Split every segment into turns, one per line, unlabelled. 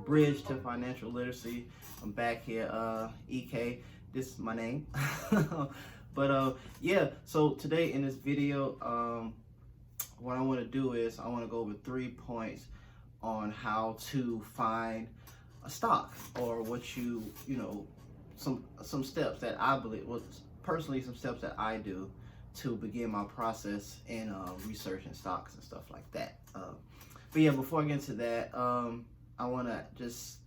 bridge to financial literacy. I'm back here, EK. This is my name. But yeah, so today in this video, what I want to do is I want to go over 3 points on how to find a stock, or what you know, some steps that I believe, well, personally, some steps that I do to begin my process in researching stocks and stuff like that. But yeah, before I get into that, I want to just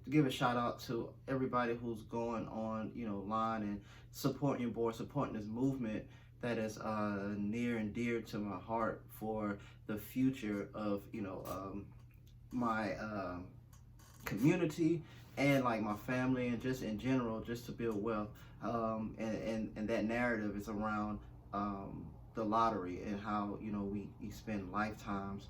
give a shout out to everybody who's going on, line and supporting your board, supporting this movement that is near and dear to my heart for the future of, my community and like my family, and just in general, just to build wealth. And that narrative is around the lottery, and how we spend lifetimes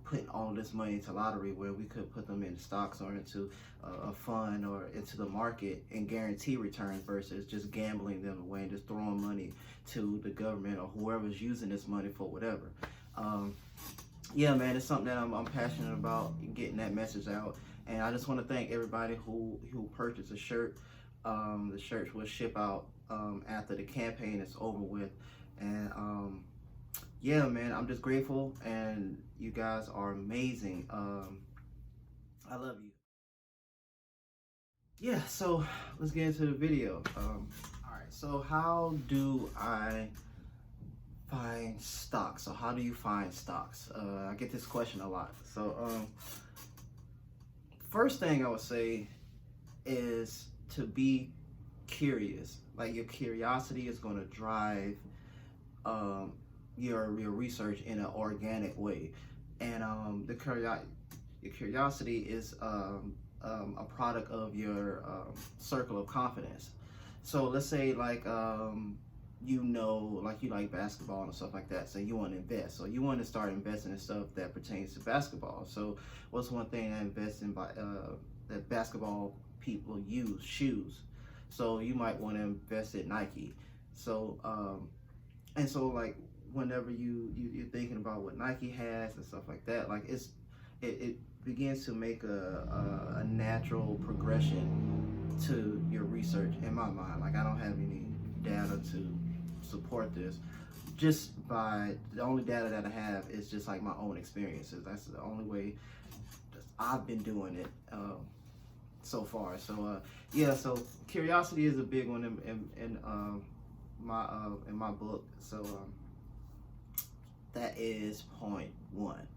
putting all this money into lottery, where we could put them in stocks or into a fund or into the market and guarantee returns, versus just gambling them away and just throwing money to the government or whoever's using this money for whatever. Yeah, man, it's something that I'm passionate about, getting that message out. And I just want to thank everybody who purchased a shirt. The shirts will ship out after the campaign is over with. And yeah, man, I'm just grateful, and you guys are amazing. I love you. Yeah, so let's get into the video. All right, so how do I find stocks? So how do you find stocks? I get this question a lot. So first thing I would say is to be curious. Like, your curiosity is going to drive your research in an organic way. And your curiosity is a product of your circle of confidence. So let's say, like, like you like basketball and stuff like that, so you want to invest, so you want to start investing in stuff that pertains to basketball. So what's one thing that invest in that basketball people use? Shoes. So you might want to invest in Nike. So and so, like, whenever you're thinking about what Nike has and stuff like that, like, it begins to make a natural progression to your research, in my mind. Like, I don't have any data to support this. Just by the only data that I have is just like my own experiences. That's the only way I've been doing it so far. So yeah, so curiosity is a big one in my book. So that is point 1.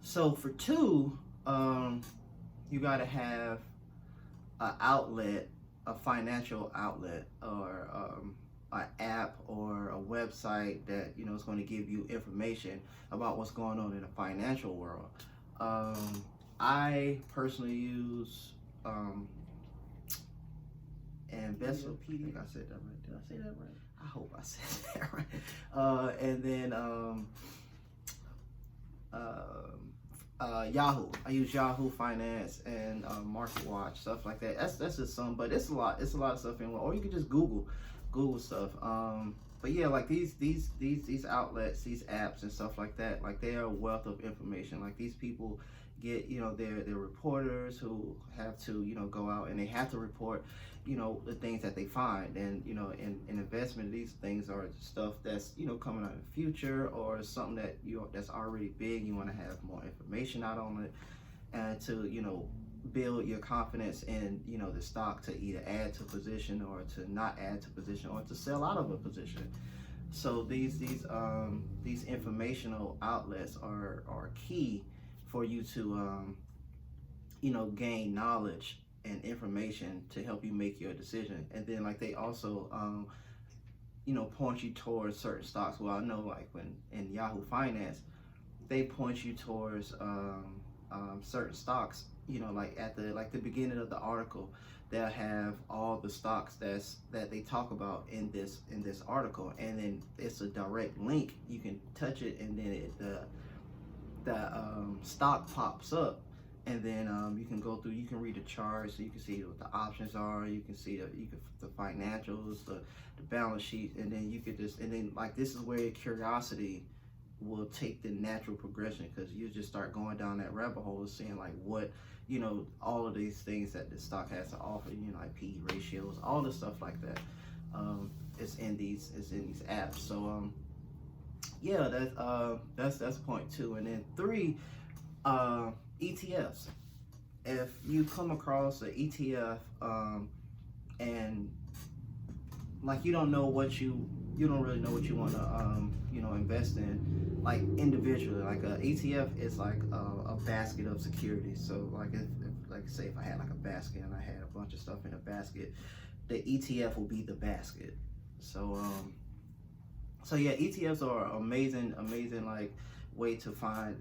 So for 2, you got to have an outlet, a financial outlet, or an app or a website that is going to give you information about what's going on in the financial world. I personally use Investmests. I think I said that right. Did I say that right? I hope I said that right. And then Yahoo. I use Yahoo Finance and Market Watch, stuff like that. That's just some, but it's a lot. It's a lot of stuff in one. Or you can just Google stuff. But yeah, like these outlets, these apps and stuff like that, like, they are a wealth of information. Like, these people get, they're reporters who have to, go out and they have to report, the things that they find. And, in investment, these things are stuff that's, coming out in the future, or something that, that's already big. You want to have more information out on it, and to, build your confidence in, the stock, to either add to position or to not add to position, or to sell out of a position. So these informational outlets are key for you to gain knowledge and information to help you make your decision. And then, like, they also point you towards certain stocks. Well, I know, like, when in Yahoo Finance, they point you towards certain stocks. Like, at the beginning of the article, they'll have all the stocks that they talk about in this article, and then it's a direct link. You can touch it, and then the stock pops up, and then you can go through. You can read the charts, so you can see what the options are. You can see the financials, the balance sheet, and then you could just, and then, like, this is where your curiosity will take the natural progression, because you just start going down that rabbit hole, seeing like what, you know, all of these things that the stock has to offer, you know, like PE ratios, all the stuff like that. Is in these apps. So yeah, that's point 2. And then 3, ETFs. If you come across an ETF and like you don't really know what you want to you know, invest in, like individually, like a ETF is like a basket of securities. So like if like say if I had like a basket and I had a bunch of stuff in a basket, the ETF will be the basket. So so yeah, ETFs are amazing like way to find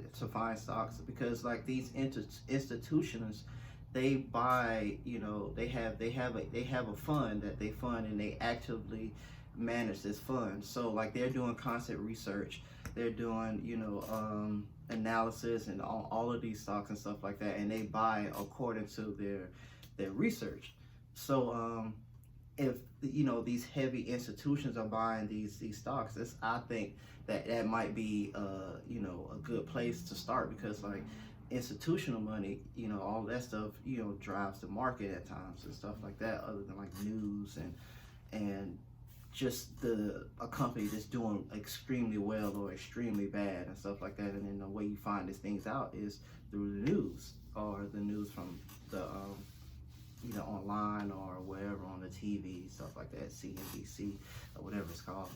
stocks, because like these institutions, they buy, you know, they have a fund that they fund, and they actively manage this fund. So like they're doing constant research, they're doing, you know, analysis and all of these stocks and stuff like that, and they buy according to their research. So if, you know, these heavy institutions are buying these stocks, I think that might be you know, a good place to start, because like institutional money, you know, all that stuff, you know, drives the market at times and stuff like that, other than like news and just a company that's doing extremely well or extremely bad and stuff like that. And then the way you find these things out is through the news, or the news from the you know, online or wherever, on the TV, stuff like that, CNBC or whatever it's called.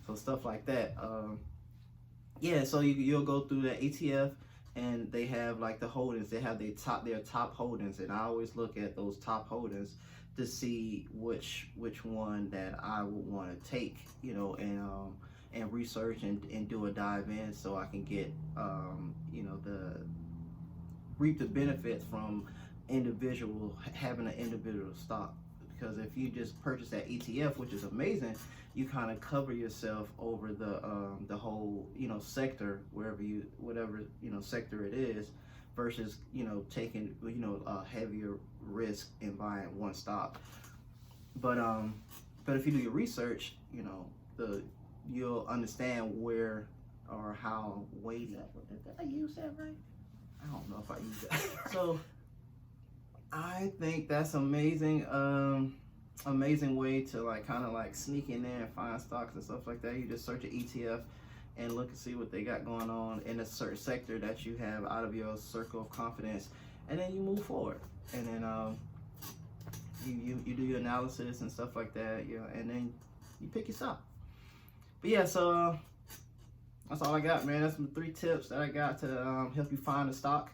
So stuff like that. Yeah, so you'll go through the ETF, and they have like the holdings. They have their top holdings, and I always look at those top holdings to see which one that I would want to take, you know, and research and do a dive in, so I can get you know, reap the benefits from having an individual stock. Because if you just purchase that ETF, which is amazing, you kind of cover yourself over the whole, you know, sector, whatever you know, sector it is, versus, you know, taking, you know, a heavier risk in buying one stock. But if you do your research, you know, you'll understand where or how weighty. Did I use that right? I don't know if I used that. So I think that's amazing way to like kind of like sneak in there and find stocks and stuff like that. You just search an ETF and look and see what they got going on in a certain sector that you have out of your circle of confidence, and then you move forward, and then you do your analysis and stuff like that, you know, and then you pick your stock. But yeah, so that's all I got, man. That's some 3 tips that I got to help you find a stock.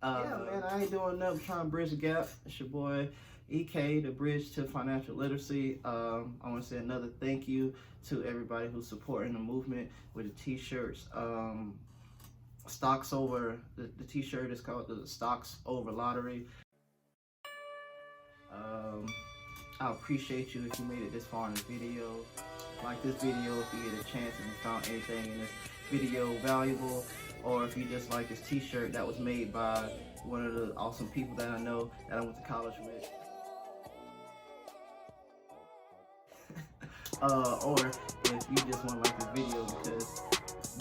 Yeah, man, I ain't doing nothing trying to bridge the gap. It's your boy EK, the bridge to financial literacy. I want to say another thank you to everybody who's supporting the movement with the t-shirts. Stocks Over, the t-shirt is called the Stocks Over Lottery. I appreciate you if you made it this far in this video. Like this video if you get a chance, if you found anything in this video valuable, or if you just like this t-shirt that was made by one of the awesome people that I know that I went to college with. Or if you just want to like this video because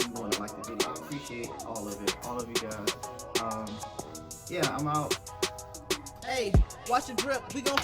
you want to like the video. I appreciate all of it, all of you guys. Yeah, I'm out.
Hey, watch the drip. We gon'